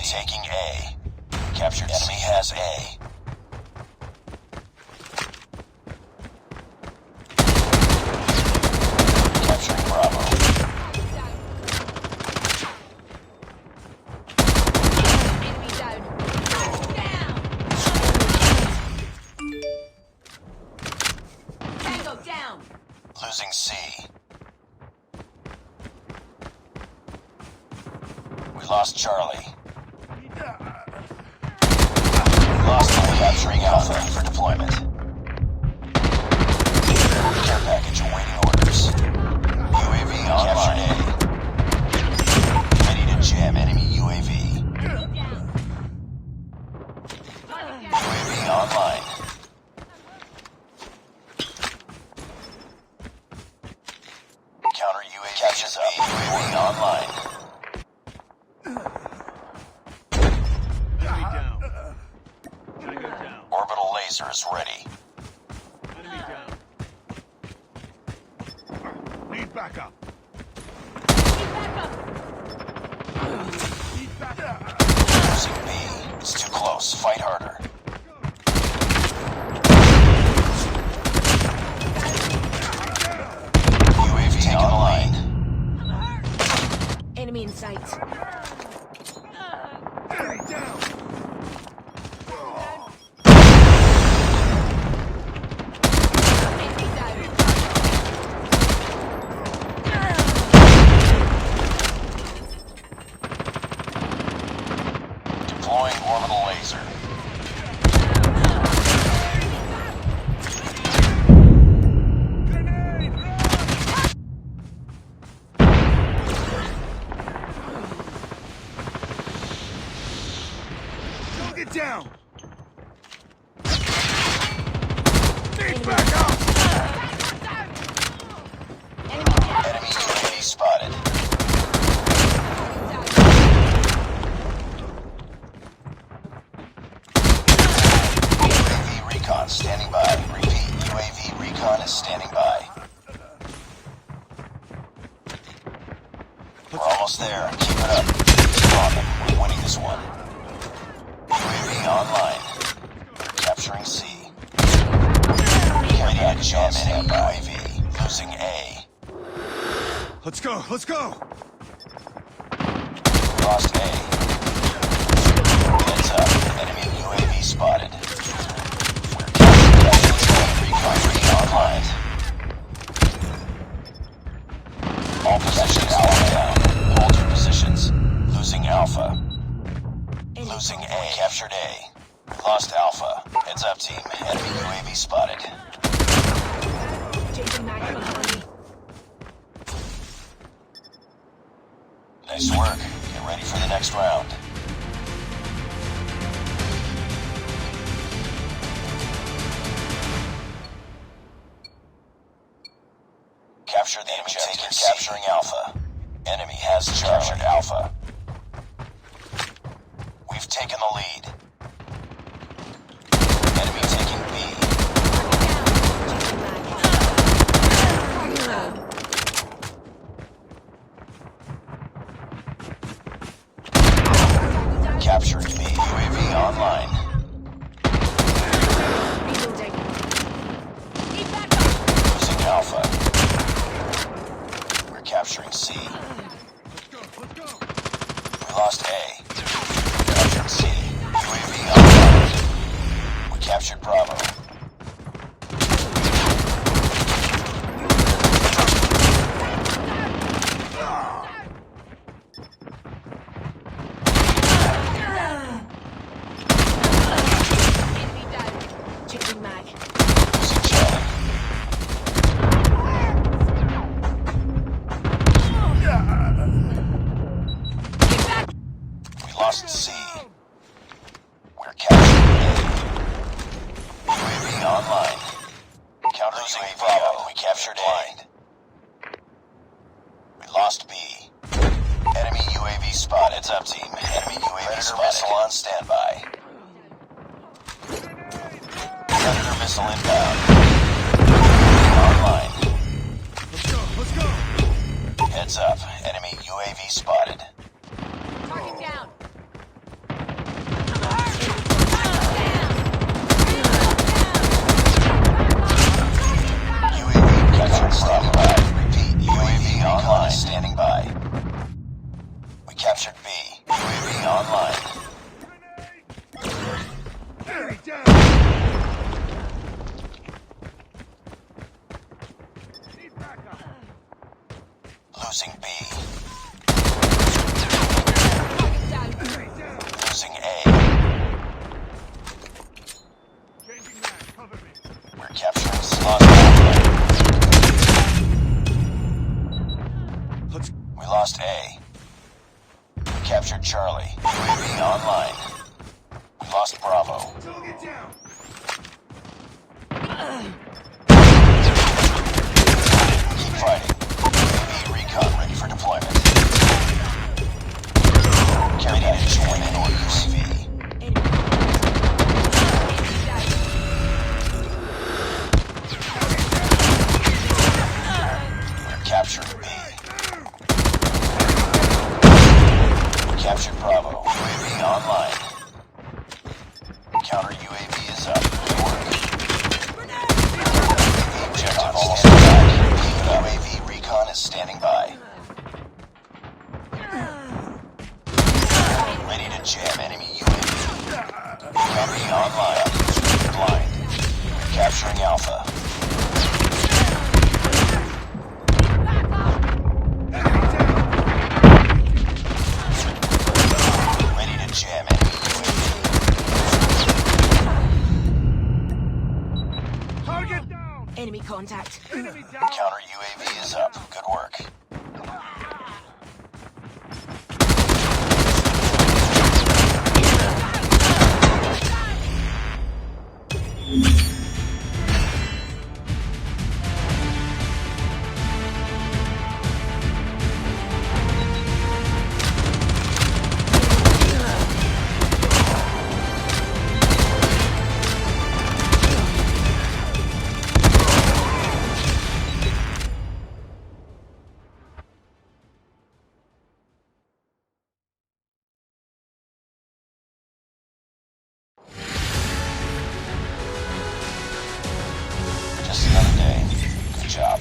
taking A. Captured enemy has A. Capturing Bravo. Enemy down. Tango down. Losing C. We lost Charlie. Lost by capturing Alpha for deployment. Care package awaiting orders. UAV online. Ready to jam enemy UAV. UAV online. Counter UAV catches up. UAV online. Enemy down. Tango down. Orbital laser is ready. Enemy down. Need backup. Need backup. Losing B. It's too close. Fight harder. UAV taken the line. Enemy in sight. Enemy down. Enemy down. Deploying orbital laser. Grenade! Don't get down. Need backup. Enemy UAV spotted. UAV recon standing by. Repeat, UAV recon is standing by. We're almost there. Keep it up. Keep on them. We're winning this one. UAV online. We're capturing C. Ready to jam enemy UAV. Losing A. Let's go. Let's go. Lost A. Heads up. Enemy UAV spotted. We're capturing recon online. All positions Alpha down. Hold your positions. Losing Alpha. Losing A. Captured A. Lost Alpha. Heads up, team. Enemy UAV spotted. Changing mag behind me. Nice work. Get ready for the next round. Capture the enemy taken. Capturing Alpha. Enemy has captured Alpha. We've taken the lead. Enemy taking B. Captured B. UAV online. Reloading. Need backup. Losing Alpha. We're capturing C. Let's go. We lost A. Captured C. UAV online. We captured Bravo. Enemy down. Changing mag. Losing Charlie. We lost C. We're capturing A. UAV online. Counter losing Bravo. We captured A. We lost B. Enemy UAV spotted. Heads up, team. Enemy UAV spotted. Missile on standby. Predator missile inbound. Online. Let's go. Heads up. Enemy UAV spotted. Target down. We lost A. We captured Charlie. UAV online. We lost Bravo. Get down. Keep fighting. UAV recon ready for deployment. Carry that to join in orders. UAV. We're capturing B. We captured Bravo. UAV online. Counter UAV is up. Good work. Objective almost back. UAV recon is standing by. Ready to jam enemy UAV. Counter online. Blind. Capturing Alpha. Ready to jam enemy UAV. Target down. Enemy contact. Enemy down. Counter UAV is up. Good work. Just another day. Good job.